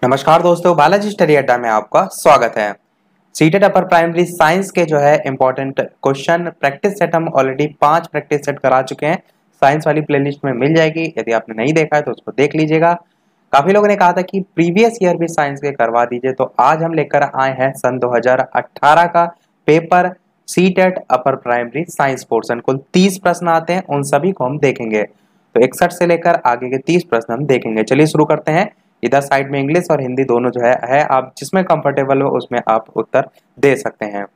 नमस्कार दोस्तों, बालाजी स्टडी अड्डा में आपका स्वागत है। सीटेट अपर प्राइमरी साइंस के जो है इंपॉर्टेंट क्वेश्चन प्रैक्टिस सेट हम ऑलरेडी 5 प्रैक्टिस सेट करा चुके हैं। साइंस वाली प्लेलिस्ट में मिल जाएगी, यदि आपने नहीं देखा है तो उसको देख लीजिएगा। काफी लोगों ने कहा था कि प्रीवियस ईयर भी साइंस के करवा दीजिए, तो आज हम लेकर आए हैं सन 2018 का paper CTET upper primary science portion. कुल 30 प्रश्न आते हैं, उन सभी को हम देखेंगे। तो 61 से लेकर आगे के 30 प्रश्न हम देखेंगे। चलिए शुरू करते हैं। इधर साइड में इंग्लिश और हिंदी दोनों जो है आप जिसमें कंफर्टेबल हो उसमें आप उत्तर दे सकते हैं।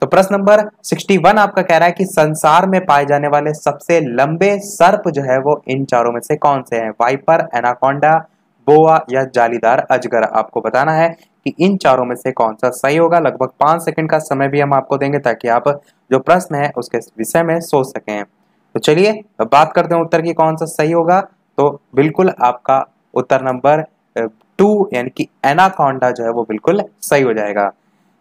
तो प्रश्न नंबर 61 आपका कह रहा है कि संसार में पाए जाने वाले सबसे लंबे सर्प जो है वो इन चारों में से कौन से हैं? वाइपर, एनाकोंडा, बोआ या जालीदार अजगर। आपको बताना है कि इन चारों में से कौन सा सही होगा। लगभग 5 सेकंड का समय भी हम आपको देंगे ताकि आप जो प्रश्न है उसके विषय में सोच सकें। तो चलिए बात करते हैं उत्तर की कौन सा सही होगा। तो बिल्कुल आपका उत्तर नंबर 2 यानी कि एनाकोंडा जो है वो बिल्कुल सही हो जाएगा।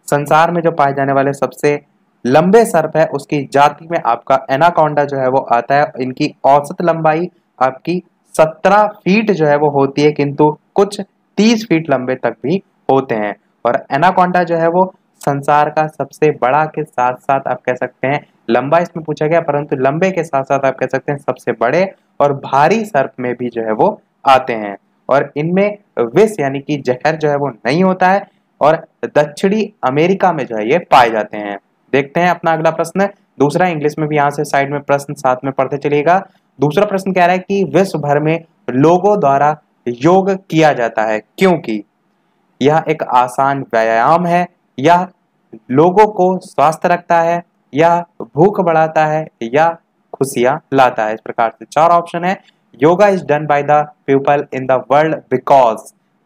संसार में जो पाए जाने वाले सबसे लंबे सर्प है उसकी जाति में आपका एनाकोंडा जो है वो आता है। इनकी औसत लंबाई आपकी 17 फीट जो है वो होती है, किंतु कुछ 30 फीट लंबे तक भी होते हैं। और एनाकोंडा जो है वो संसार का सबसे बड़ा के साथ साथ आप कह सकते हैं, लंबा इसमें पूछा गया परंतु लंबे के साथ साथ आप कह सकते हैं सबसे बड़े और भारी सर्प में भी जो है वो आते हैं। और इनमें विष यानी कि जहर जो है वो नहीं होता है और दक्षिणी अमेरिका में जो है ये पाए जाते हैं। देखते हैं अपना अगला प्रश्न। दूसरा इंग्लिश में भी यहाँ से साइड में प्रश्न साथ में पढ़ते चलिएगा। दूसरा प्रश्न कह रहा है कि विश्व भर में लोगों द्वारा योग किया जाता है क्योंकि यह एक आसान व्यायाम है, यह लोगों को स्वस्थ रखता है, यह भूख बढ़ाता है या खुशियां लाता है। इस प्रकार से 4 ऑप्शन है। Yoga is done by the people in the world because,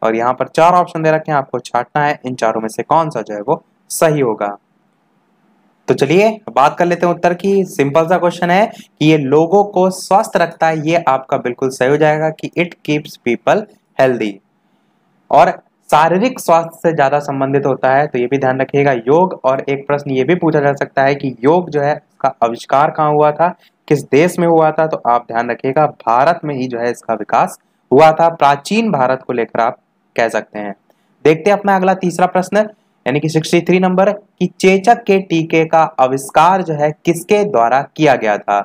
और यहाँ पर 4 ऑप्शन दे रखे हैं, आपको छांटना है इन चारों में से कौन सा जो है वो सही होगा। तो चलिए बात कर लेते हैं उत्तर की। सिंपल सा क्वेश्चन है कि ये लोगों को स्वस्थ रखता है, ये आपका बिल्कुल सही हो जाएगा कि इट कीप्स पीपल हेल्दी। और शारीरिक स्वास्थ्य से ज्यादा संबंधित होता है, तो ये भी ध्यान रखिएगा योग। और एक प्रश्न ये भी पूछा जा सकता है कि योग जो है इसका आविष्कार कहाँ हुआ था, किस देश में हुआ था? तो आप ध्यान रखिएगा भारत में ही जो है इसका विकास हुआ था। प्राचीन भारत को लेकर आप कह सकते हैं। देखते हैं अपना अगला तीसरा प्रश्न यानी कि 63 नंबर कि चेचक के टीके का आविष्कार जो है किसके द्वारा किया गया था?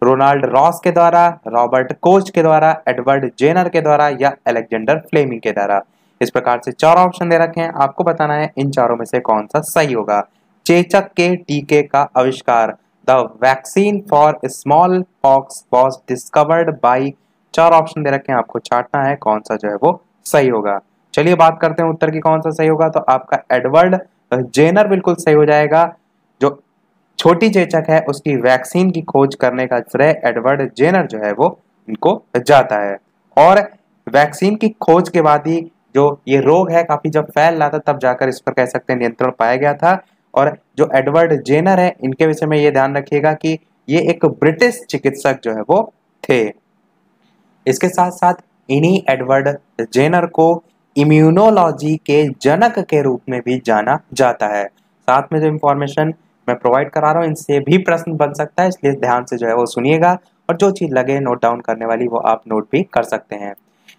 रोनाल्ड रॉस के द्वारा, रॉबर्ट कोच के द्वारा, एडवर्ड जेनर के द्वारा या अलेक्जेंडर फ्लेमिंग के द्वारा। इस प्रकार से 4 ऑप्शन दे रखे हैं, आपको बताना है इन चारों में से कौन सा सही होगा। चेचक के टीके का आविष्कार, the vaccine for smallpox was discovered by. 4 option दे रखे हैं, आपको छांटना है कौन सा जो है वो सही होगा। चलिए बात करते हैं उत्तर की कौन सा सही होगा। तो आपका एडवर्ड जेनर बिल्कुल सही हो जाएगा। जो छोटी चेचक है उसकी वैक्सीन की खोज करने का श्रेय एडवर्ड जेनर जो है वो इनको जाता है। और वैक्सीन की खोज के बाद ही जो ये रोग है काफी जब फैल रहा था तब जाकर इस पर कह सकते हैं नियंत्रण पाया गया था। और जो एडवर्ड जेनर है इनके विषय में ये ध्यान रखिएगा कि ये एक ब्रिटिश चिकित्सक जो है वो थे। इसके साथ साथ इन्हीं एडवर्ड जेनर को इम्यूनोलॉजी के जनक के रूप में भी जाना जाता है। साथ में जो इंफॉर्मेशन मैं प्रोवाइड करा रहा हूँ इनसे भी प्रश्न बन सकता है, इसलिए ध्यान से जो है वो सुनिएगा और जो चीज लगे नोट डाउन करने वाली वो आप नोट भी कर सकते हैं।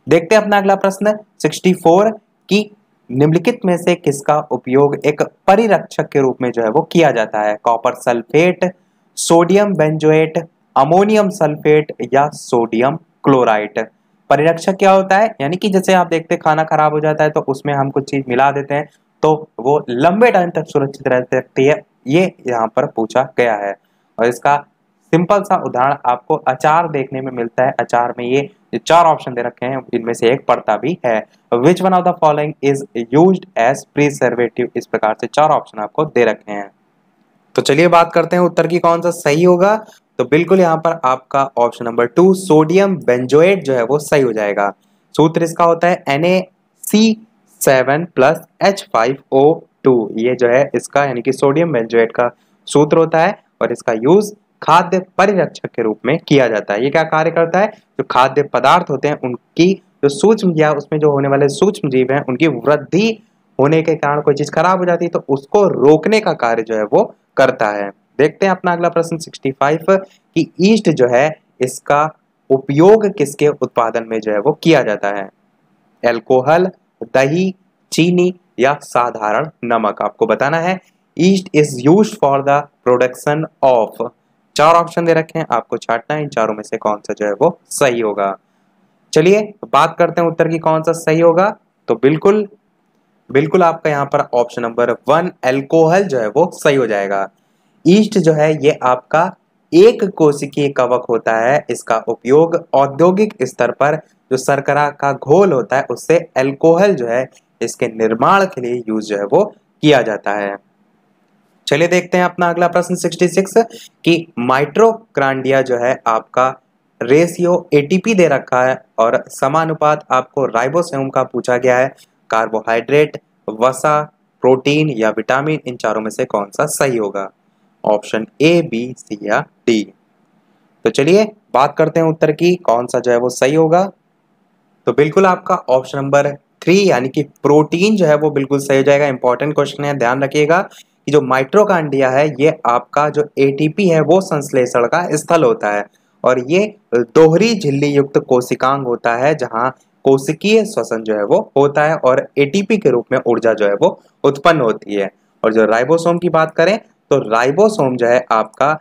देखते हैं अपना अगला प्रश्न 64 की निम्नलिखित में से किसका उपयोग एक परिरक्षक के रूप में जो है वो किया जाता है? Copper sulphate, sodium benzoate, ammonium sulphate या सोडियम क्लोराइड। परिरक्षक क्या होता है? यानी कि जैसे आप देखते हैं खाना खराब हो जाता है तो उसमें हम कुछ चीज मिला देते हैं तो वो लंबे टाइम तक सुरक्षित रह सकती है, ये यहाँ पर पूछा गया है। और इसका सिंपल सा उदाहरण आपको अचार देखने में मिलता है। अचार में ये 4 ऑप्शन दे रखे हैं, इनमें से एक पड़ता भी है। Which one of the following is used as preservative. इस प्रकार से 4 ऑप्शन आपको दे रखे हैं। तो चलिए बात करते हैं उत्तर की कौन सा सही होगा। तो बिल्कुल यहाँ पर आपका ऑप्शन नंबर 2 सोडियम बेंजोएट जो है वो सही हो जाएगा। सूत्र इसका होता है NaC7+H5O2। ये जो है इसका यानी कि सोडियम बेंजोएट का सूत्र होता है और इसका यूज खाद्य परिरक्षक के रूप में किया जाता है। ये क्या कार्य करता है? जो खाद्य पदार्थ होते हैं उनकी जो सूक्ष्म या उसमें जो होने वाले सूक्ष्म जीव हैं उनकी वृद्धि होने के कारण कोई चीज खराब हो जाती है तो उसको रोकने का कार्य जो है वो करता है। देखते हैं अपना अगला प्रश्न 65 कि ईस्ट जो है इसका उपयोग किसके उत्पादन में जो है वो किया जाता है? अल्कोहल, दही, चीनी या साधारण नमक। आपको बताना है yeast is used for the production of. 4 option दे रखे हैं, आपको छांटना है इन चारों में से कौन सा जो है वो सही होगा। चलिए बात करते हैं उत्तर की कौन सा सही होगा। तो बिल्कुल बिल्कुल आपका यहाँ पर ऑप्शन नंबर 1 अल्कोहल जो है वो सही हो जाएगा। ईस्ट जो है ये आपका एक कोशिकीय कवक होता है। इसका उपयोग औद्योगिक स्तर पर जो शर्करा का घोल होता है उससे अल्कोहल जो है इसके निर्माण के लिए यूज जो है वो किया जाता है। चलिए देखते हैं अपना अगला प्रश्न 66 कि माइटोकॉन्ड्रिया जो है आपका रेशियो एटीपी दे रखा है और समानुपात आपको राइबोसोम का पूछा गया है। कार्बोहाइड्रेट, वसा, प्रोटीन या विटामिन, इन चारों में से कौन सा सही होगा। ऑप्शन ए, बी, सी या डी। तो चलिए बात करते हैं उत्तर की कौन सा जो है वो सही होगा। तो बिल्कुल आपका ऑप्शन नंबर 3 यानी कि प्रोटीन जो है वो बिल्कुल सही हो जाएगा। इंपॉर्टेंट क्वेश्चन है, ध्यान रखिएगा कि जो माइटोकॉन्ड्रिया है ये आपका जो एटीपी है वो संश्लेषण का स्थल होता है और ये दोहरी झिल्ली युक्त कोशिकांग होता है जहां कोशिकीय श्वसन जो है वो होता है और एटीपी के रूप में ऊर्जा जो है वो उत्पन्न होती है। और जो राइबोसोम की बात करें तो राइबोसोम जो है आपका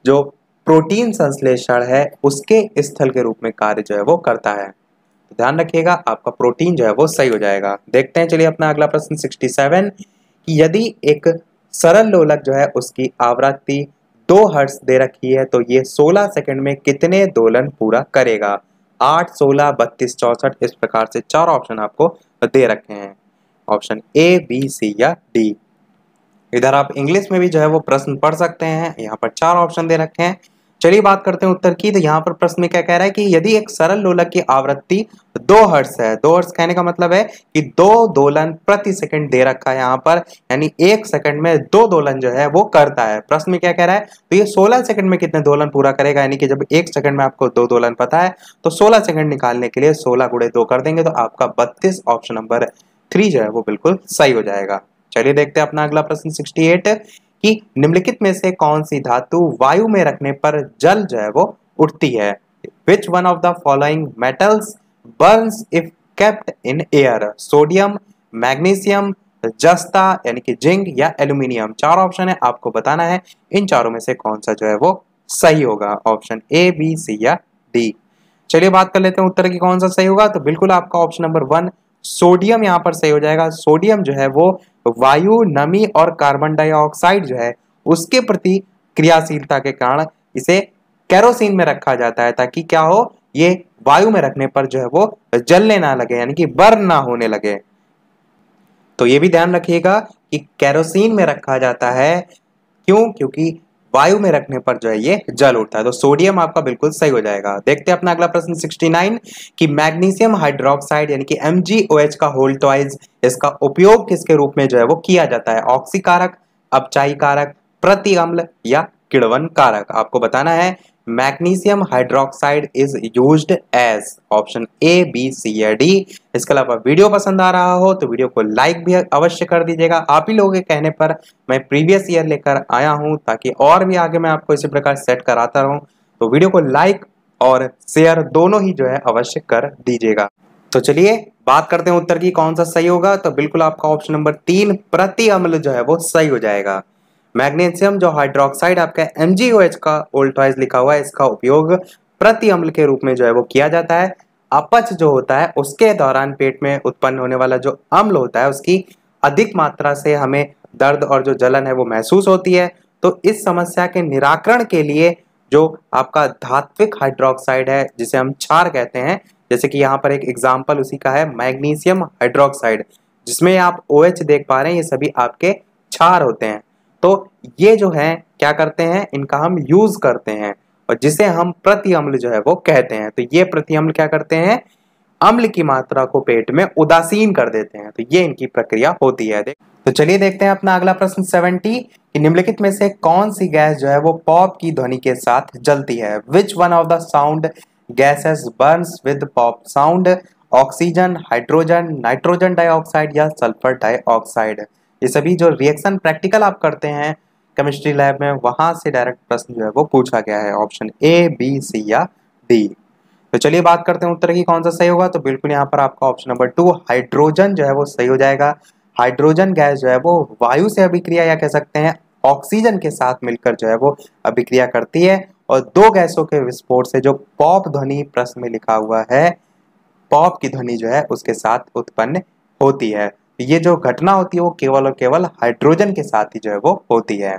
जो प्रोटीन संश्लेषण है उसके स्थल के रूप में कार्य जो है वो करता है। तो ध्यान रखिएगा आपका प्रोटीन जो है वो सही हो जाएगा। देखते हैं चलिए अपना अगला प्रश्न 67 कि यदि एक सरल लोलक जो है उसकी आवृत्ति 2 हर्ट्ज दे रखी है तो ये 16 सेकंड में कितने दोलन पूरा करेगा। 8, 16, 32, 64, इस प्रकार से 4 ऑप्शन आपको दे रखे हैं। ऑप्शन ए, बी, सी या डी। इधर आप इंग्लिश में भी जो है वो प्रश्न पढ़ सकते हैं। यहाँ पर 4 ऑप्शन दे रखे हैं। चलिए बात करते हैं उत्तर की। तो यहाँ पर प्रश्न में क्या कह रहा है कि यदि एक सरल लोलक की आवृत्ति 2 हर्ट्ज है, 2 हर्ट्ज कहने का मतलब है कि 2 दोलन प्रति सेकंड दे रखा है यहाँ पर, यानी 1 सेकंड में 2 दोलन जो है वो करता है। प्रश्न में क्या कह रहा है तो ये 16 सेकंड में कितने दोलन पूरा करेगा, यानी कि जब 1 सेकंड में आपको 2 दोलन पता है तो 16 सेकंड निकालने के लिए 16 गुणे 2 कर देंगे तो आपका 32 ऑप्शन नंबर 3 जो है वो बिल्कुल सही हो जाएगा। चलिए देखते हैं अपना अगला प्रश्न 68 कि निम्नलिखित में से कौन सी धातु वायु में रखने पर जल जो है वो उठती है। Which one of the following metals Burns if kept in air. Sodium, magnesium, जस्ता यानी कि जिंक या एल्यूमिनियम। 4 ऑप्शन है, आपको बताना है इन चारों में से कौन सा जो है वो सही होगा। ऑप्शन ए, बी, सी या डी। चलिए बात कर लेते हैं उत्तर की कौन सा सही होगा। तो बिल्कुल आपका ऑप्शन नंबर 1 सोडियम यहाँ पर सही हो जाएगा। सोडियम जो है वो वायु, नमी और कार्बन डाइऑक्साइड जो है उसके प्रति क्रियाशीलता के कारण इसे केरोसिन में रखा जाता है ताकि क्या हो, ये वायु में रखने पर जो है वो जलने ना लगे, यानी कि बर्न ना होने लगे। तो ये भी ध्यान रखिएगा कि केरोसिन में रखा जाता है। क्यों? क्योंकि वायु में रखने पर जो है ये जल उठता है। तो सोडियम आपका बिल्कुल सही हो जाएगा। देखते हैं अपना अगला प्रश्न 69 कि मैग्नीशियम हाइड्रोक्साइड यानी कि MgOH का होल ट्वाइस, इसका उपयोग किसके रूप में जो है वो किया जाता है। ऑक्सीकारक, अपचायी कारक, प्रति अम्ल या किण्वन कारक। आपको बताना है magnesium hydroxide is used as. Option A, B, C या डी। इसके अलावा वीडियो पसंद आ रहा हो तो वीडियो को लाइक भी अवश्य कर दीजिएगा। आप ही लोगों के कहने पर मैं प्रीवियस ईयर लेकर आया हूं ताकि और भी आगे मैं आपको इसी प्रकार सेट कराता रहूं। तो वीडियो को लाइक और शेयर दोनों ही जो है अवश्य कर दीजिएगा। तो चलिए बात करते हैं उत्तर की कौन सा सही होगा। तो बिल्कुल आपका ऑप्शन नंबर 3 प्रति अम्ल जो है वो सही हो जाएगा। मैग्नीशियम जो हाइड्रोक्साइड आपका MgOH का ओल्टवाइज लिखा हुआ है, इसका उपयोग प्रति अम्ल के रूप में जो है वो किया जाता है। अपच जो होता है उसके दौरान पेट में उत्पन्न होने वाला जो अम्ल होता है उसकी अधिक मात्रा से हमें दर्द और जो जलन है वो महसूस होती है। तो इस समस्या के निराकरण के लिए जो आपका धात्विक हाइड्रोक्साइड है जिसे हम क्षार कहते हैं, जैसे कि यहाँ पर एक एग्जाम्पल उसी का है मैग्नीशियम हाइड्रोक्साइड, जिसमें आप OH देख पा रहे हैं, ये सभी आपके क्षार होते हैं। तो ये जो है क्या करते हैं, इनका हम यूज करते हैं और जिसे हम प्रति अम्ल जो है वो कहते हैं। तो ये प्रति अम्ल क्या करते हैं, अम्ल की मात्रा को पेट में उदासीन कर देते हैं। तो ये इनकी प्रक्रिया होती है। तो चलिए देखते हैं अपना अगला प्रश्न 70 कि निम्नलिखित में से कौन सी गैस जो है वो पॉप की ध्वनि के साथ जलती है। Which one of the sound gases Burns with pop sound. Oxygen, hydrogen, nitrogen dioxide या सल्फर डाइऑक्साइड। ये सभी जो रिएक्शन प्रैक्टिकल आप करते हैं केमिस्ट्री लैब में, वहां से डायरेक्ट प्रश्न जो है वो पूछा गया है। ऑप्शन ए, बी, सी या डी। तो चलिए बात करते हैं उत्तर की कौन सा सही होगा। तो बिल्कुल यहाँ पर आपका ऑप्शन नंबर 2 हाइड्रोजन जो है वो सही हो जाएगा। हाइड्रोजन गैस जो है वो वायु से अभिक्रिया या कह सकते हैं ऑक्सीजन के साथ मिलकर जो है वो अभिक्रिया करती है और दो गैसों के विस्फोट से जो पॉप ध्वनि प्रश्न में लिखा हुआ है, पॉप की ध्वनि जो है उसके साथ उत्पन्न होती है। ये जो घटना होती है वो केवल और केवल हाइड्रोजन के साथ ही जो है वो होती है।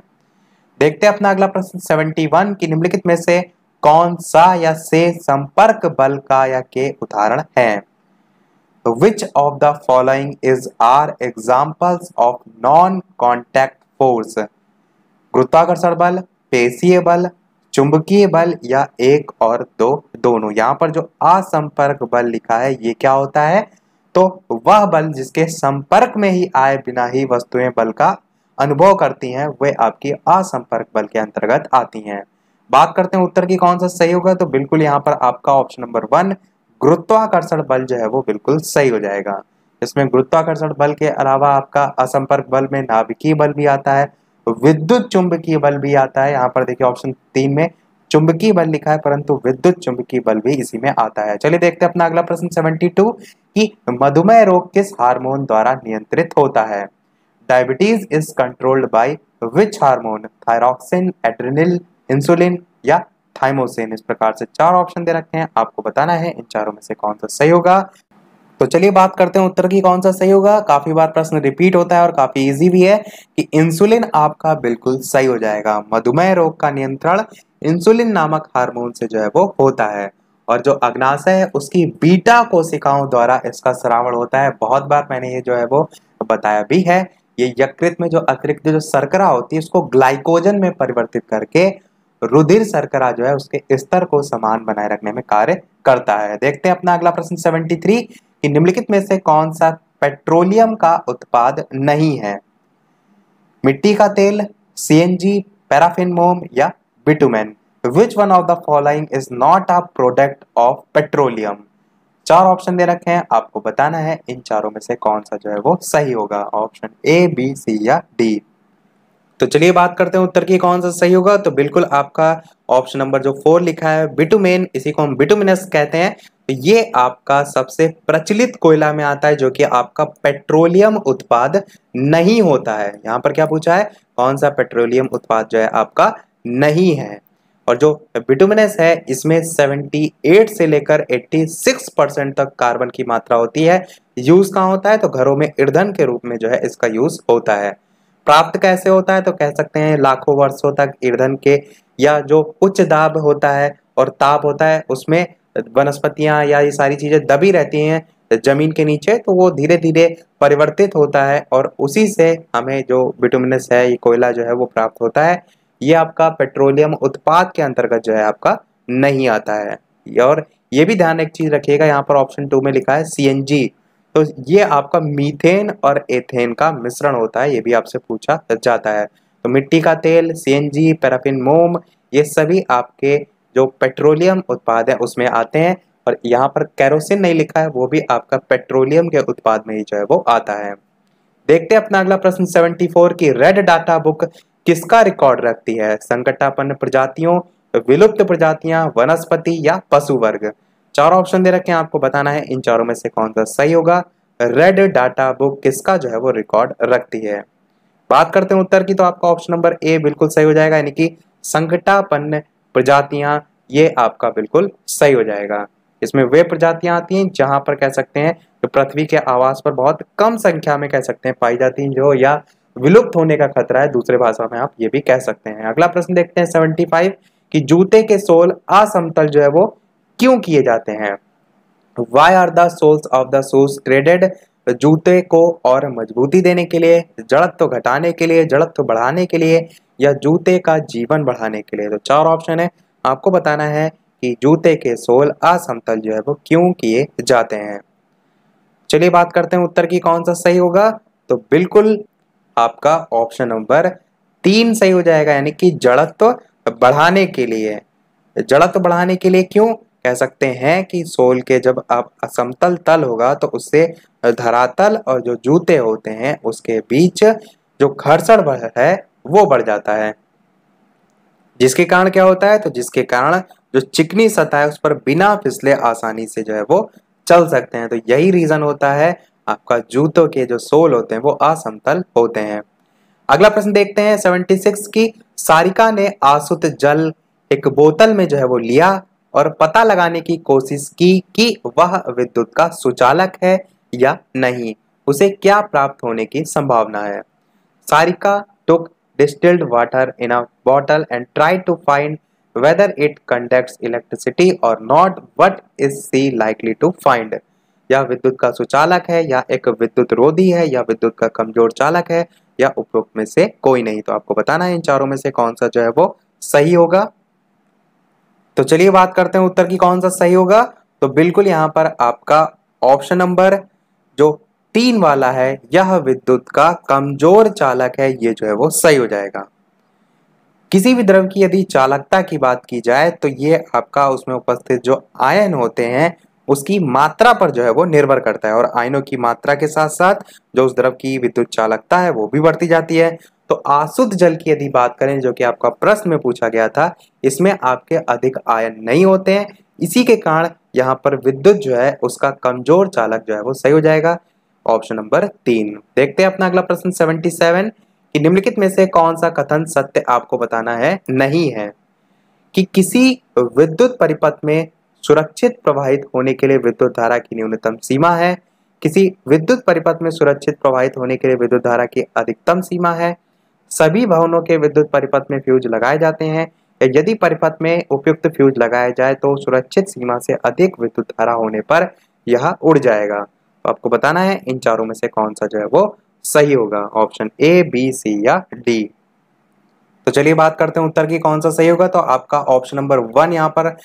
देखते हैं अपना अगला प्रश्न 71 की निम्नलिखित में से कौन सा या से संपर्क बल का या के उदाहरण है। Which of the following is are examples of non-contact force? गुरुत्वाकर्षण बल, पेशीय बल, चुंबकीय बल या एक और दो दोनों। यहाँ पर जो असंपर्क बल लिखा है ये क्या होता है, तो वह बल जिसके संपर्क में ही आए बिना ही वस्तुएं बल का अनुभव करती हैं वे आपकी असंपर्क बल के अंतर्गत आती हैं। बात करते हैं उत्तर की कौन सा सही होगा। तो बिल्कुल यहाँ पर आपका ऑप्शन नंबर 1 गुरुत्वाकर्षण बल जो है वो बिल्कुल सही हो जाएगा। इसमें गुरुत्वाकर्षण बल के अलावा आपका असंपर्क बल में नाभिकीय बल भी आता है, विद्युत चुंबकीय बल भी आता है। यहाँ पर देखिए ऑप्शन 3 में चुंबकीय बल लिखा है परंतु विद्युत चुंबकीय बल भी इसी में आता है। चलिए देखते हैं अपना अगला प्रश्न 72 कि मधुमेह रोग किस हार्मोन द्वारा नियंत्रित होता है। Diabetes is controlled by which hormone, thyroxine, adrenal, insulin या थाइमोसिन। इस प्रकार से 4 ऑप्शन दे रखे हैं, आपको बताना है इन चारों में से कौन सा सही होगा। तो चलिए बात करते हैं उत्तर की कौन सा सही होगा। काफी बार प्रश्न रिपीट होता है और काफी इजी भी है कि इंसुलिन आपका बिल्कुल सही हो जाएगा। मधुमेह रोग का नियंत्रण इंसुलिन नामक हार्मोन से जो है वो होता है और जो अग्नाशय है उसकी बीटा कोशिकाओं द्वारा इसका स्रावण होता है। बहुत बार मैंने ये जो है वो बताया भी है। ये यकृत में जो अतिरिक्त जो शर्करा होती है उसको ग्लाइकोजन में परिवर्तित करके रुधिर शर्करा जो है उसके स्तर को समान बनाए रखने में कार्य करता है। देखते हैं अपना अगला प्रश्न 73 कि निम्नलिखित में से कौन सा पेट्रोलियम का उत्पाद नहीं है। मिट्टी का तेल, सीएनजी, पैराफिन मोम या bitumen. Which one of the following is not a product of petroleum. 4 option दे रखे हैं, आपको बताना है इन चारों में से कौन सा जो है वो सही होगा। ऑप्शन ए, बी, सी या डी। तो चलिए बात करते हैं उत्तर की कौन सा सही होगा। तो बिल्कुल आपका ऑप्शन नंबर जो 4 लिखा है बिटुमेन, इसी को हम बिटुमिनस कहते हैं। तो ये आपका सबसे प्रचलित कोयला में आता है जो कि आपका पेट्रोलियम उत्पाद नहीं होता है। यहाँ पर क्या पूछा है, कौन सा पेट्रोलियम उत्पाद जो है आपका नहीं है। और जो बिटुमिनस है इसमें 78 से लेकर 86% तक कार्बन की मात्रा होती है। यूज कहाँ होता है, तो घरों में ईंधन के रूप में जो है इसका यूज होता है। प्राप्त कैसे होता है, तो कह सकते हैं लाखों वर्षों तक ईंधन के या जो उच्च दाब होता है और ताप होता है उसमें वनस्पतियां या ये सारी चीजें दबी रहती हैं जमीन के नीचे, तो वो धीरे धीरे परिवर्तित होता है और उसी से हमें जो बिटुमिनस है ये कोयला जो है वो प्राप्त होता है। ये आपका पेट्रोलियम उत्पाद के अंतर्गत जो है आपका नहीं आता है। और ये भी ध्यान एक चीज रखिएगा, यहाँ पर ऑप्शन 2 में लिखा है सीएनजी, तो ये आपका मीथेन और एथेन का मिश्रण होता है, ये भी आपसे पूछा जाता है। तो मिट्टी का तेल, सीएनजी, पैराफिन मोम ये सभी आपके जो पेट्रोलियम उत्पाद है उसमें आते हैं। और यहाँ पर केरोसिन नहीं लिखा है, वो भी आपका पेट्रोलियम के उत्पाद में ही जो है वो आता है। देखते हैं अपना अगला प्रश्न 74 की रेड डाटा बुक किसका रिकॉर्ड रखती है। संकटापन्न प्रजातियों, विलुप्त प्रजातियां, वनस्पति या पशु वर्ग। 4 ऑप्शन दे रखे हैं, आपको बताना है इन चारों में से कौन सा सही होगा। रेड डाटा बुक किसका जो है वो रिकॉर्ड रखती है। बात करते हैं उत्तर की, तो आपका ऑप्शन नंबर ए बिल्कुल सही हो जाएगा, यानी कि संकटापन्न प्रजातियां ये आपका बिल्कुल सही हो जाएगा। इसमें वे प्रजातियां आती हैं जहां पर कह सकते हैं तो पृथ्वी के आवास पर बहुत कम संख्या में कह सकते हैं पाई जाती हैं जो या विलुप्त होने का खतरा है, दूसरे भाषा में आप ये भी कह सकते हैं। अगला प्रश्न देखते हैं 75 कि जूते के सोल असमतल जो है वो क्यों किए जाते हैं। Why are the soles of the shoes threaded? जूते को और मजबूती देने के लिए, जड़त्व घटाने के लिए, जड़त्व बढ़ाने के लिए या जूते का जीवन बढ़ाने के लिए। तो 4 ऑप्शन है, आपको बताना है कि जूते के सोल असमतल जो है वो क्यों किए जाते हैं। चलिए बात करते हैं उत्तर की कौन सा सही होगा। तो बिल्कुल आपका ऑप्शन नंबर 3 सही हो जाएगा, यानी कि जड़त्व बढ़ाने के लिए। जड़त्व बढ़ाने के लिए क्यों, कह सकते हैं कि सोल के जब आप असमतल तल होगा तो उससे धरातल और जो जूते होते हैं उसके बीच जो घर्षण है वो बढ़ जाता है। जिसके कारण क्या होता है, तो जिसके कारण जो चिकनी सतह है उस पर बिना फिसले आसानी से जो है वो चल सकते हैं। तो यही रीजन होता है आपका जूतों के जो सोल होते हैं वो असमतल होते हैं। अगला प्रश्न देखते हैं 76 की। सारिका ने आसुत जल एक बोतल में जो है वो लिया और पता लगाने की कोशिश की कि वह विद्युत का सुचालक है या नहीं, उसे क्या प्राप्त होने की संभावना है। Sarika took distilled water in a bottle and tried to find whether it conducts electricity or not. What is she likely to find? यह विद्युत का सुचालक है या एक विद्युत रोधी है या विद्युत का कमजोर चालक है या उपरोक्त में से कोई नहीं। तो आपको बताना है इन चारों में से कौन सा जो है वो सही होगा। तो चलिए बात करते हैं उत्तर की कौन सा सही होगा। तो बिल्कुल यहाँ पर आपका ऑप्शन नंबर जो 3 वाला है, यह विद्युत का कमजोर चालक है, ये जो है वो सही हो जाएगा। किसी भी द्रव की यदि चालकता की बात की जाए तो ये आपका उसमें उपस्थित जो आयन होते हैं उसकी मात्रा पर जो है वो निर्भर करता है, और आयनों की मात्रा के साथ साथ जो उस द्रव की विद्युत चालकता है वो भी बढ़ती जाती है। तो आशुद्ध जल की यदि बात करें, जो कि आपका प्रश्न में पूछा गया था, इसमें आपके अधिक आयन नहीं होते हैं, इसी के कारण यहाँ पर विद्युत जो है उसका कमजोर चालक जो है वो सही हो जाएगा, ऑप्शन नंबर 3। देखते हैं अपना अगला प्रश्न 77 कि निम्नलिखित में से कौन सा कथन सत्य आपको बताना है नहीं है। कि किसी विद्युत परिपथ में सुरक्षित प्रवाहित होने के लिए विद्युत धारा की न्यूनतम सीमा है, किसी विद्युत परिपथ में सुरक्षित प्रवाहित होने के लिए विद्युत धारा की अधिकतम सीमा है, सभी भवनों के विद्युत परिपथ में फ्यूज लगाए जाते हैं, या यदि परिपथ में उपयुक्त फ्यूज लगाया जाए तो सुरक्षित सीमा से अधिक विद्युत धारा होने पर यह उड़ जाएगा। तो आपको बताना है इन चारों में से कौन सा जो है वो सही होगा, ऑप्शन ए, बी, सी या डी। तो चलिए बात करते हैं उत्तर की कौन सा सही होगा। तो आपका ऑप्शन नंबर 1 यहाँ पर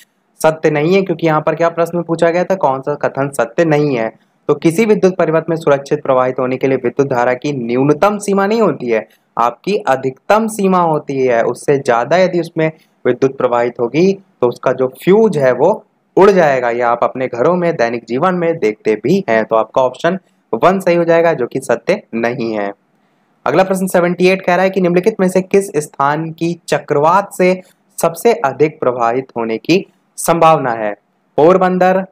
सत्य नहीं है, क्योंकि यहाँ पर क्या प्रश्न में पूछा गया था, कौन सा कथन सत्य नहीं है। तो किसी विद्युत परिपथ में सुरक्षित प्रवाहित होने के लिए विद्युत धारा की न्यूनतम सीमा नहीं होती है, आपकी अधिकतम सीमा होती है। उससे ज्यादा यदि उसमें विद्युत प्रवाहित होगी तो उसका जो फ्यूज है वो उड़ जाएगा। यह आप अपने घरों में दैनिक जीवन में देखते भी हैं। तो आपका ऑप्शन 1 सही हो जाएगा, जो कि सत्य नहीं है। अगला प्रश्न 78 कह रहा है कि निम्नलिखित में से किस स्थान की चक्रवात से सबसे अधिक प्रभावित होने की संभावना है। पोरबंदर,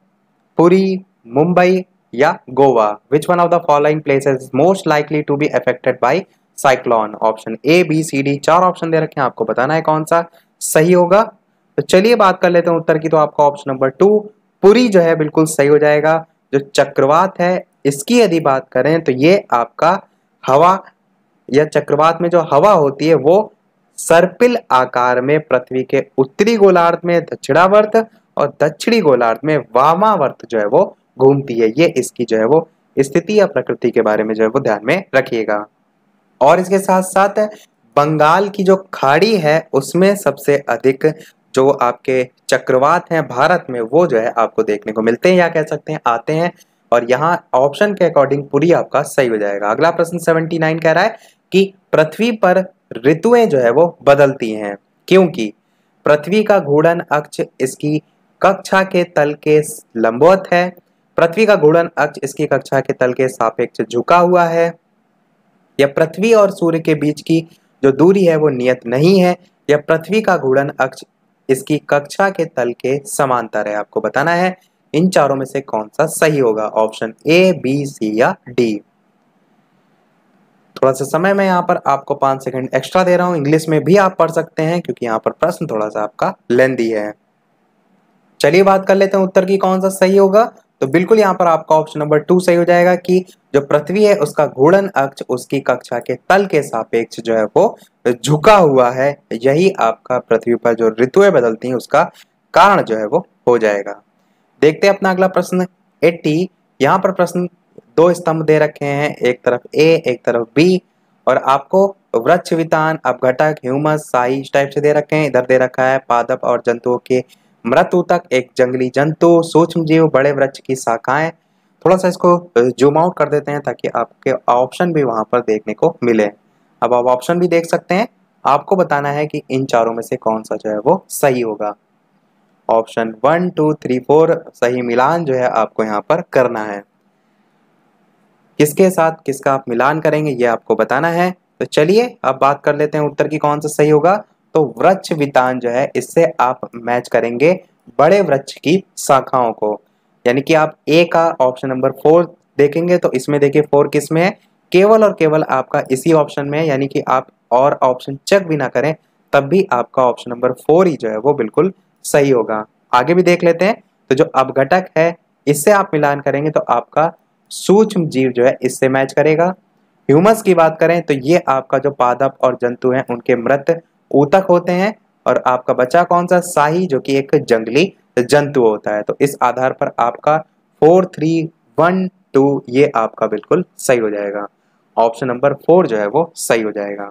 पुरी, मुंबई या Goa. Which one of the following places is most likely to be affected by cyclone. Option A, B, C, D, 4 option दे रखे हैं, आपको बताना है कौन सा सही होगा। तो चलिए बात कर लेते हैं उत्तर की। तो आपका ऑप्शन नंबर 2 पुरी जो है बिल्कुल सही हो जाएगा। जो चक्रवात है इसकी यदि बात करें तो ये आपका हवा या चक्रवात में जो हवा होती है वो सर्पिल आकार में पृथ्वी के उत्तरी गोलार्ध में दक्षिणावर्त और दक्षिणी गोलार्ध में वामावर्त जो है वो घूमती है। ये इसकी जो है वो स्थिति या प्रकृति के बारे में जो है वो ध्यान में रखिएगा। और इसके साथ साथ बंगाल की जो खाड़ी है उसमें सबसे अधिक जो आपके चक्रवात हैं भारत में वो जो है आपको देखने को मिलते हैं, या कह सकते हैं आते हैं। और यहाँ ऑप्शन के अकॉर्डिंग पूरी आपका सही हो जाएगा। अगला प्रश्न 79 कह रहा है कि पृथ्वी पर ऋतुएं जो है वो बदलती हैं क्योंकि पृथ्वी का घूर्णन अक्ष इसकी कक्षा के तल के लंबवत है, पृथ्वी का घूर्णन अक्ष इसकी कक्षा के तल के सापेक्ष झुका हुआ है, या पृथ्वी और सूर्य के बीच की जो दूरी है वो नियत नहीं है, या पृथ्वी का घूर्णन अक्ष इसकी कक्षा के तल के समांतर है। आपको बताना है इन चारों में से कौन सा सही होगा, ऑप्शन ए, बी, सी या डी। थोड़ा सा समय मैं यहाँ पर आपको 5 सेकंड एक्स्ट्रा दे रहा हूँ, इंग्लिश में भी आप पढ़ सकते हैं क्योंकि यहाँ पर प्रश्न थोड़ा सा आपका लेंदी है। चलिए बात कर लेते हैं उत्तर की कौन सा सही होगा। तो बिल्कुल यहाँ पर आपका ऑप्शन नंबर 2 सही हो जाएगा कि जो पृथ्वी है उसका घूर्णन अक्ष उसकी कक्षा के तल के सापेक्ष जो है वो झुका हुआ है। यही आपका पृथ्वी पर जो ऋतुएं बदलती हैं उसका कारण जो है वो हो जाएगा। देखते हैं अपना अगला प्रश्न 80। यहाँ पर प्रश्न 2 स्तंभ दे रखे हैं, एक तरफ ए एक तरफ बी, और आपको वृक्ष वितान, अपघटक, ह्यूमस, साई इस टाइप से दे रखे हैं। इधर दे रखा है पादप और जंतुओं के मृत ऊतक, एक जंगली जंतु, सूक्ष्म जीव, बड़े वृक्ष की शाखाएं। थोड़ा सा इसको जूम आउट कर देते हैं ताकि आपके ऑप्शन भी वहां पर देखने को मिले। अब आप ऑप्शन भी देख सकते हैं, आपको बताना है कि इन चारों में से कौन सा जो है वो सही होगा। ऑप्शन 1, 2, 3, 4 सही मिलान जो है आपको यहाँ पर करना है। किसके साथ किसका आप मिलान करेंगे ये आपको बताना है। तो चलिए अब बात कर लेते हैं उत्तर की कौन सा सही होगा। तो वृक्ष वितान जो है इससे आप मैच करेंगे बड़े वृक्ष की शाखाओं को। यानी कि आप ए का ऑप्शन नंबर 4 देखेंगे तो इसमें देखिए 4 किस में है, केवल और केवल आपका इसी ऑप्शन में है। यानी कि आप और ऑप्शन चेक भी ना करें तब भी आपका ऑप्शन नंबर 4 ही जो है वो बिल्कुल सही होगा। आगे भी देख लेते हैं। तो जो अपघटक है इससे आप मिलान करेंगे तो आपका सूक्ष्म जीव जो है इससे मैच करेगा। ह्यूमस की बात करें तो ये आपका जो पादप और जंतु हैं उनके मृत ऊतक होते हैं। और आपका बचा कौन सा, शाही, जो कि एक जंगली जंतु होता है। तो इस आधार पर आपका 4 3 1 2 ये आपका बिल्कुल सही हो जाएगा। ऑप्शन नंबर 4 जो है वो सही हो जाएगा।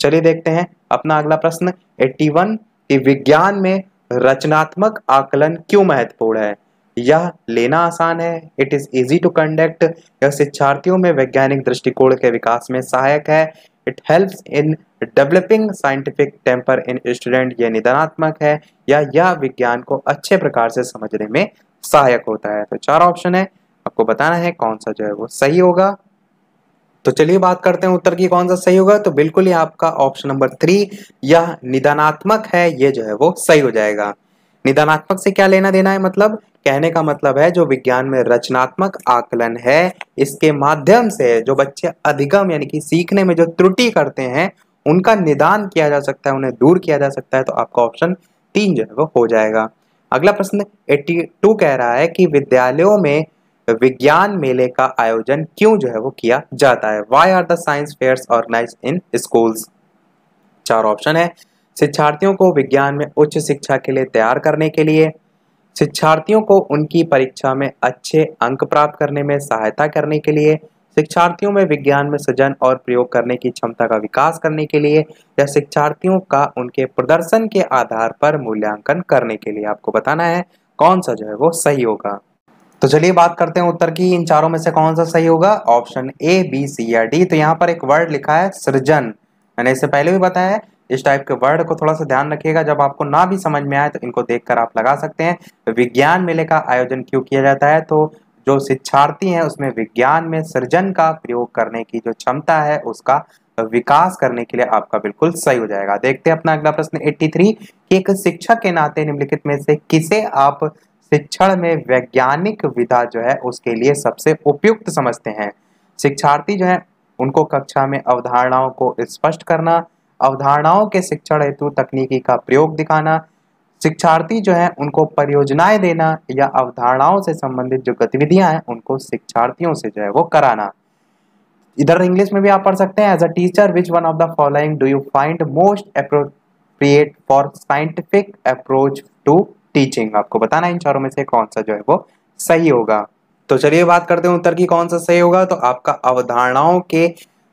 चलिए देखते हैं अपना अगला प्रश्न 81 कि विज्ञान में रचनात्मक आकलन क्यों महत्वपूर्ण है। यह लेना आसान है, it is easy to conduct, यह शिक्षार्थियों में वैज्ञानिक दृष्टिकोण के विकास में सहायक है, it helps in developing scientific temper in student, यह निदानात्मक है, या यह विज्ञान को अच्छे प्रकार से समझने में सहायक होता है। तो 4 ऑप्शन है, आपको बताना है कौन सा जो है वो सही होगा। तो चलिए बात करते हैं उत्तर की कौन सा सही होगा। तो बिल्कुल ही आपका ऑप्शन नंबर 3 यह निदानात्मक है, ये जो है वो सही हो जाएगा। निदानात्मक से क्या लेना देना है, मतलब कहने का मतलब है जो विज्ञान में रचनात्मक आकलन है इसके माध्यम से जो बच्चे अधिगम यानी कि सीखने में जो त्रुटि करते हैं उनका निदान किया जा सकता है, उन्हें दूर किया जा सकता है। तो आपका ऑप्शन 3 जो है वो हो जाएगा। अगला प्रश्न 82 कह रहा है कि विद्यालयों में विज्ञान मेले का आयोजन क्यों जो है वो किया जाता है। Why are the science fairs organised in schools. 4 option है, शिक्षार्थियों को विज्ञान में उच्च शिक्षा के लिए तैयार करने के लिए, शिक्षार्थियों को उनकी परीक्षा में अच्छे अंक प्राप्त करने में सहायता करने के लिए, शिक्षार्थियों में विज्ञान में सृजन और प्रयोग करने की क्षमता का विकास करने के लिए, या शिक्षार्थियों का उनके प्रदर्शन के आधार पर मूल्यांकन करने के लिए। आपको बताना है कौन सा जो है वो सही होगा। तो चलिए बात करते हैं उत्तर की, इन चारों में से कौन सा सही होगा। ऑप्शन ए, बी, सी या डी। तो यहाँ पर एक वर्ड लिखा है सृजन, मैंने इससे पहले भी बताया है। इस टाइप के वर्ड को थोड़ा सा ध्यान रखिएगा, जब आपको ना भी समझ में आए तो इनको देखकर आप लगा सकते हैं। विज्ञान मेले का आयोजन क्यों किया जाता है, तो जो शिक्षार्थी हैं उसमें विज्ञान में सृजन का प्रयोग करने की जो क्षमता है उसका विकास करने के लिए आपका बिल्कुल सही हो जाएगा। देखते हैं अपना अगला प्रश्न 83 कि एक शिक्षक के नाते निम्नलिखित में से किसे आप शिक्षण में वैज्ञानिक विधा जो है उसके लिए सबसे उपयुक्त समझते हैं। शिक्षार्थी जो है उनको कक्षा में अवधारणाओं को स्पष्ट करना, अवधारणाओं के शिक्षण हेतु तकनीकी का प्रयोग दिखाना, शिक्षार्थी जो है उनको परियोजनाएं देना, या अवधारणाओं से संबंधित जो गतिविधियां हैं उनको शिक्षार्थियों से जो है वो कराना। इधर इंग्लिश में भी आप पढ़ सकते हैं, as a teacher which one of the following do you find most appropriate for scientific approach to teaching. आपको बताना इन चारों में से कौन सा जो है वो सही होगा। तो चलिए बात करते हैं उत्तर की कौन सा सही होगा। तो आपका अवधारणाओं के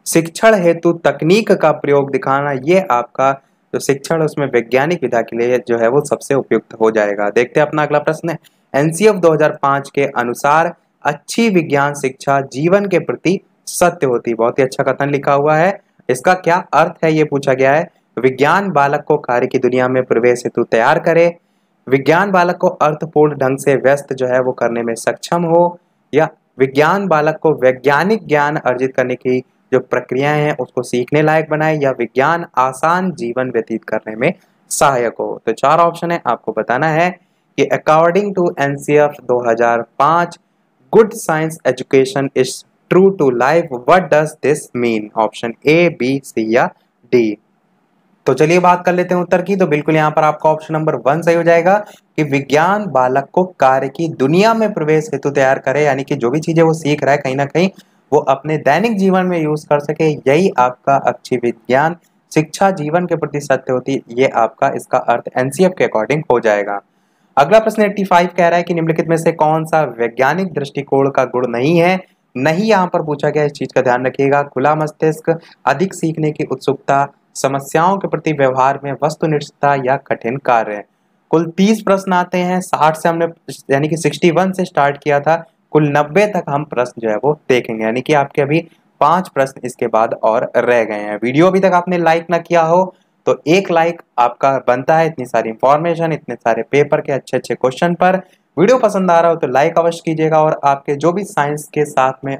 शिक्षण हेतु तकनीक का प्रयोग दिखाना, ये आपका जो शिक्षण उसमें वैज्ञानिक विधा के लिए जो है वो सबसे उपयुक्त हो जाएगा। देखते हैं अपना अगला प्रश्न है, एनसीएफ 2005 के अनुसार अच्छी विज्ञान शिक्षा जीवन के प्रति सत्य होती। बहुत ही अच्छा कथन लिखा हुआ है, इसका क्या अर्थ है ये पूछा गया है। विज्ञान बालक को कार्य की दुनिया में प्रवेश हेतु तैयार करे, विज्ञान बालक को अर्थपूर्ण ढंग से व्यस्त जो है वो करने में सक्षम हो, या विज्ञान बालक को वैज्ञानिक ज्ञान अर्जित करने की जो प्रक्रियाएं हैं उसको सीखने लायक बनाए, या विज्ञान आसान जीवन व्यतीत करने में सहायक हो। तो 4 ऑप्शन है, आपको बताना है कि according to NCF 2005 good science education is true to life, what does this mean. Option A, B, C या डी। तो चलिए बात कर लेते हैं उत्तर की। तो बिल्कुल यहाँ पर आपका ऑप्शन नंबर 1 सही हो जाएगा कि विज्ञान बालक को कार्य की दुनिया में प्रवेश हेतु तैयार करे, यानी कि जो भी चीजें वो सीख रहा है कहीं ना कहीं वो अपने दैनिक जीवन में यूज कर सके, यही आपका अच्छी विज्ञान शिक्षा जीवन के प्रति सत्य होती, ये आपका इसका अर्थ एनसीएफ के अकॉर्डिंग हो जाएगा। अगला प्रश्न 85 कह रहा है कि निम्नलिखित में से कौन सा वैज्ञानिक दृष्टिकोण का गुण नहीं है। नहीं यहाँ पर पूछा गया, इस चीज का ध्यान रखिएगा। खुला मस्तिष्क, अधिक सीखने की उत्सुकता, समस्याओं के प्रति व्यवहार में वस्तुनिष्ठता, या कठिन कार्य। कुल 30 प्रश्न आते हैं, 60 से हमने यानी कि 61 से स्टार्ट किया था, कुल 90 तक हम प्रश्न जो है वो देखेंगे, यानी कि आपके अभी 5 प्रश्न इसके बाद और रह गए हैं। वीडियो अभी तक आपने लाइक ना किया हो तो एक लाइक आपका बनता है, इतनी सारी इंफॉर्मेशन, इतने सारे पेपर के अच्छे अच्छे क्वेश्चन पर। वीडियो पसंद आ रहा हो तो लाइक अवश्य कीजिएगा, और आपके जो भी साइंस के साथ में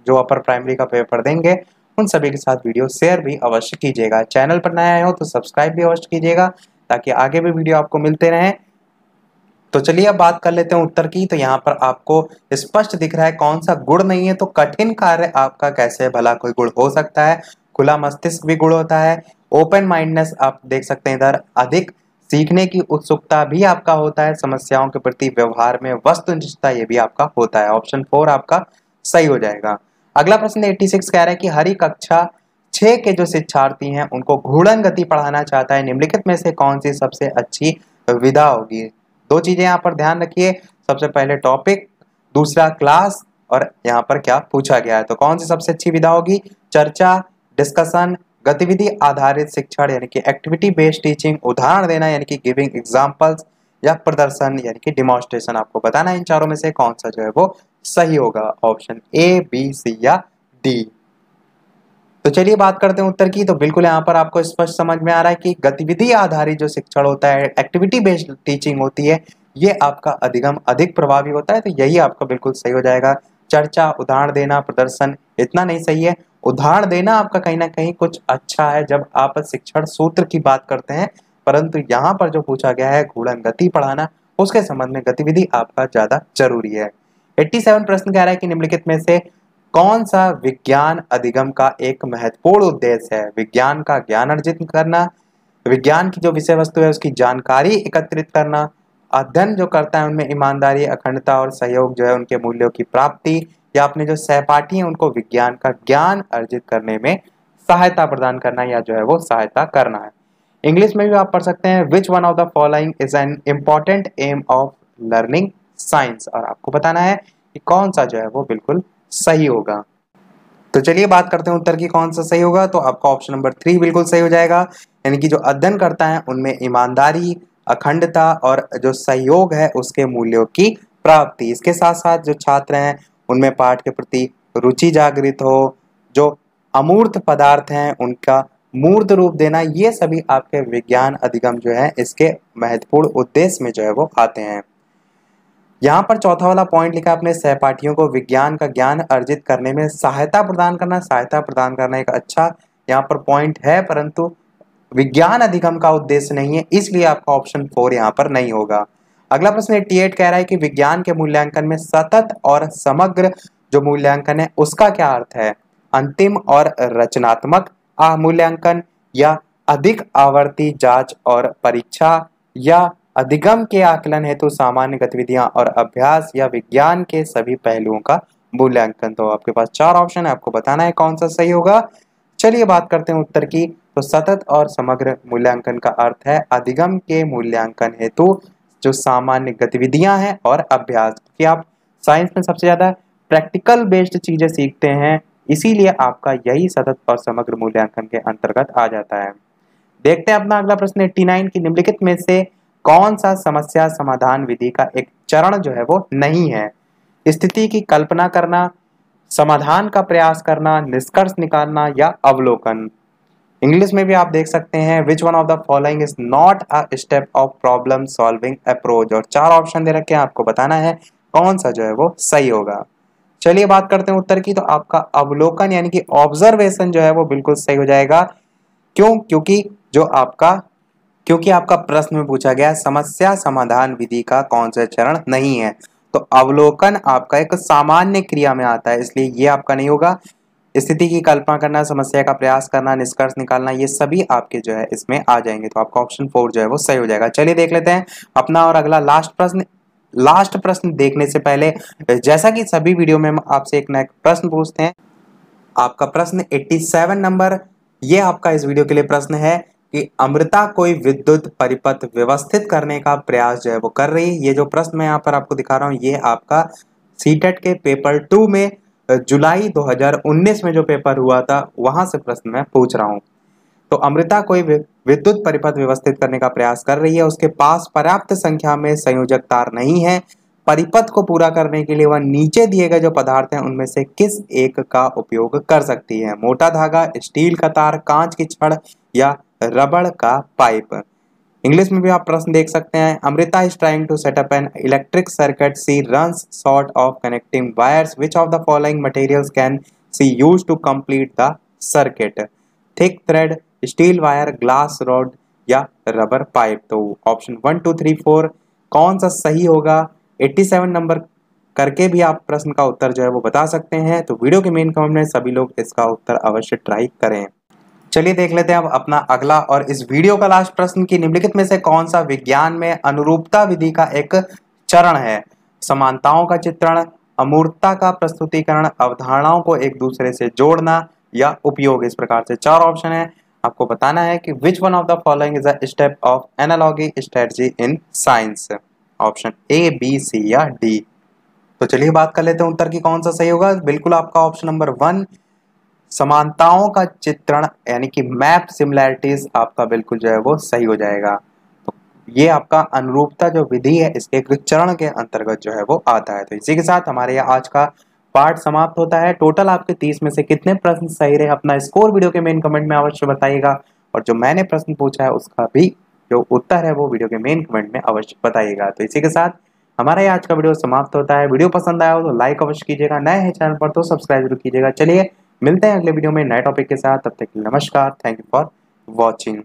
जो अपर प्राइमरी का पेपर देंगे उन सभी के साथ वीडियो शेयर भी अवश्य कीजिएगा। चैनल पर नया आए हो तो सब्सक्राइब भी अवश्य कीजिएगा ताकि आगे भी वीडियो आपको मिलते रहें। तो चलिए अब बात कर लेते हैं उत्तर की। तो यहाँ पर आपको स्पष्ट दिख रहा है कौन सा गुण नहीं है। तो कठिन कार्य आपका कैसे भला कोई गुण हो सकता है। खुला मस्तिष्क भी गुण होता है। ओपन माइंडनेस आप देख सकते हैं इधर। अधिक सीखने की उत्सुकता भी आपका होता है। समस्याओं के प्रति व्यवहार में वस्तुनिष्ठता ये भी आपका होता है। ऑप्शन 4 आपका सही हो जाएगा। अगला प्रश्न 86 कह रहा है कि हरी कक्षा 6 के जो शिक्षार्थी हैं उनको घूर्णन गति पढ़ाना चाहता है। निम्नलिखित में से कौन सी सबसे अच्छी विधा होगी। दो चीजें यहाँ पर ध्यान रखिए। सबसे पहले टॉपिक, दूसरा क्लास, और यहाँ पर क्या पूछा गया है। तो कौन सी सबसे अच्छी विधा होगी। चर्चा, डिस्कशन, गतिविधि आधारित शिक्षण यानी कि एक्टिविटी बेस्ड टीचिंग, उदाहरण देना यानी कि गिविंग एग्जांपल्स, या प्रदर्शन यानी कि डिमॉन्स्ट्रेशन। आपको बताना है इन चारों में से कौन सा जो है वो सही होगा। ऑप्शन ए, बी, सी या डी। तो चलिए बात करते हैं उत्तर की। तो बिल्कुल यहाँ पर आपको स्पष्ट समझ में आ रहा है कि गतिविधि आधारित जो शिक्षण होता है, एक्टिविटी बेस्ड टीचिंग होती है, ये आपका अधिक प्रभावी होता है। तो यही आपका बिल्कुल सही हो जाएगा। चर्चा, उदाहरण देना, प्रदर्शन इतना नहीं सही है। उदाहरण देना आपका कहीं ना कहीं कुछ अच्छा है जब आप शिक्षण सूत्र की बात करते हैं, परंतु यहाँ पर जो पूछा गया है घूर्णन गति पढ़ाना, उसके संबंध में गतिविधि आपका ज्यादा जरूरी है। 87 प्रश्न कह रहा है कि निम्नलिखित में से कौन सा विज्ञान अधिगम का एक महत्वपूर्ण उद्देश्य है। विज्ञान का ज्ञान अर्जित करना, विज्ञान की जो विषय वस्तु है उसकी जानकारी एकत्रित करना, अध्ययन जो करता है उनमें ईमानदारी, अखंडता और सहयोग जो है उनके मूल्यों की प्राप्ति, या अपने जो सहपाठी हैं उनको विज्ञान का ज्ञान अर्जित करने में सहायता प्रदान करना, या जो है वो सहायता करना है। इंग्लिश में भी आप पढ़ सकते हैं which one of the following is an important aim of learning science, और आपको बताना है कि कौन सा जो है वो बिल्कुल सही होगा। तो चलिए बात करते हैं उत्तर की कौन सा सही होगा। तो आपका ऑप्शन नंबर 3 बिल्कुल सही हो जाएगा। यानी कि जो अध्ययन करता है उनमें ईमानदारी, अखंडता और जो सहयोग है उसके मूल्यों की प्राप्ति। इसके साथ साथ जो छात्र हैं उनमें पाठ के प्रति रुचि जागृत हो, जो अमूर्त पदार्थ हैं उनका मूर्त रूप देना, ये सभी आपके विज्ञान अधिगम जो है इसके महत्वपूर्ण उद्देश्य में जो है वो आते हैं। यहाँ पर चौथा वाला पॉइंट लिखा है अपने सहपाठियों को विज्ञान का ज्ञान अर्जित करने में सहायता प्रदान करना। सहायता प्रदान करना एक अच्छा यहाँ पर पॉइंट है, परंतु विज्ञान अधिगम का उद्देश्य नहीं है, इसलिए आपका ऑप्शन 4 यहाँ पर नहीं होगा। अगला प्रश्न 88 कह रहा है कि विज्ञान के मूल्यांकन में सतत और समग्र जो मूल्यांकन है उसका क्या अर्थ है। अंतिम और रचनात्मक मूल्यांकन, या अधिक आवर्ती जांच और परीक्षा, या अधिगम के आकलन हेतु सामान्य गतिविधियां और अभ्यास, या विज्ञान के सभी पहलुओं का मूल्यांकन। तो आपके पास 4 ऑप्शन है, आपको बताना है कौन सा सही होगा। चलिए बात करते हैं उत्तर की। तो सतत और समग्र मूल्यांकन का अर्थ है अधिगम के मूल्यांकन हेतु जो सामान्य गतिविधियां हैं और अभ्यास, क्योंकि आप साइंस में सबसे ज्यादा प्रैक्टिकल बेस्ड चीजें सीखते हैं, इसीलिए आपका यही सतत और समग्र मूल्यांकन के अंतर्गत आ जाता है। देखते हैं अपना अगला प्रश्न 89 की निम्नलिखित में से कौन सा समस्या समाधान विधि का एक चरण जो है वो नहीं है। स्थिति की कल्पना करना, समाधान का प्रयास करना, निष्कर्ष निकालना, या अवलोकन। इंग्लिश में भी आप देख सकते हैं which one of the following is not a step of problem solving approach, और 4 ऑप्शन दे रखे हैं, आपको बताना है कौन सा जो है वो सही होगा। चलिए बात करते हैं उत्तर की। तो आपका अवलोकन यानी कि ऑब्जर्वेशन जो है वो बिल्कुल सही हो जाएगा। क्यों? क्योंकि आपका प्रश्न में पूछा गया समस्या समाधान विधि का कौन सा चरण नहीं है। तो अवलोकन आपका एक सामान्य क्रिया में आता है, इसलिए ये आपका नहीं होगा। स्थिति की कल्पना करना, समस्या का प्रयास करना, निष्कर्ष निकालना, ये सभी आपके जो है इसमें आ जाएंगे। तो आपका ऑप्शन 4 जो है वो सही हो जाएगा। चलिए देख लेते हैं अपना और अगला लास्ट प्रश्न देखने से पहले, जैसा कि सभी वीडियो में हम आपसे एक नया प्रश्न पूछते हैं। आपका प्रश्न 87 नंबर, ये आपका इस वीडियो के लिए प्रश्न है कि अमृता कोई विद्युत परिपथ व्यवस्थित करने का प्रयास जो है वो कर रही है। ये जो प्रश्न मैं यहाँ पर आपको दिखा रहा हूँ ये आपका सीटेट के पेपर 2 में जुलाई 2019 में जो पेपर हुआ था वहां से प्रश्न मैं पूछ रहा हूँ। तो अमृता कोई विद्युत परिपथ व्यवस्थित करने का प्रयास कर रही है, उसके पास पर्याप्त संख्या में संयोजक तार नहीं है। परिपथ को पूरा करने के लिए वह नीचे दिए गए जो पदार्थ हैं उनमें से किस एक का उपयोग कर सकती है। मोटा धागा, स्टील का तार, कांच की छड़, या रबड़ का पाइप। इंग्लिश में भी आप प्रश्न देख सकते हैं। Amrita is trying to set up an electric circuit, she runs short of connecting wires, which of the following materials can she use to complete the circuit, thick thread, steel wire, glass rod या rubber pipe. तो option 1 2 3 4 कौन सा सही होगा? 87 number करके भी आप प्रश्न का उत्तर जो है वो बता सकते हैं। तो वीडियो के मेन कमेंट में सभी लोग इसका उत्तर अवश्य ट्राई करें। चलिए देख लेते हैं अब अपना अगला और इस वीडियो का लास्ट प्रश्न की निम्नलिखित में से कौन सा विज्ञान में अनुरूपता विधि का एक चरण है? समानताओं का चित्रण, अमूर्तता का प्रस्तुतिकरण, अवधारणाओं को एक दूसरे से जोड़ना या उपयोग। इस प्रकार से 4 ऑप्शन है, आपको बताना है कि which one of the following is a step of analogy strategy in science. Option A, B, C या डी। तो चलिए बात कर लेते हैं उत्तर की कौन सा सही होगा। बिल्कुल आपका ऑप्शन नंबर 1 समानताओं का चित्रण यानी कि मैप सिमिलैरिटीज आपका बिल्कुल जो है वो सही हो जाएगा। तो ये आपका अनुरूपता जो विधि है इसके एक चरण के अंतर्गत जो है वो आता है। तो इसी के साथ हमारे यहाँ आज का पार्ट समाप्त होता है। टोटल आपके 30 में से कितने प्रश्न सही रहे अपना स्कोर वीडियो के मेन कमेंट में अवश्य बताइएगा, और जो मैंने प्रश्न पूछा है उसका भी जो उत्तर है वो वीडियो के मेन कमेंट में अवश्य बताइएगा। तो इसी के साथ हमारा ये आज का वीडियो समाप्त होता है। वीडियो पसंद आया हो तो लाइक अवश्य कीजिएगा, नए हैं चैनल पर तो सब्सक्राइब जरूर कीजिएगा। चलिए मिलते हैं अगले वीडियो में नए टॉपिक के साथ, तब तक के लिए नमस्कार। Thank you for watching.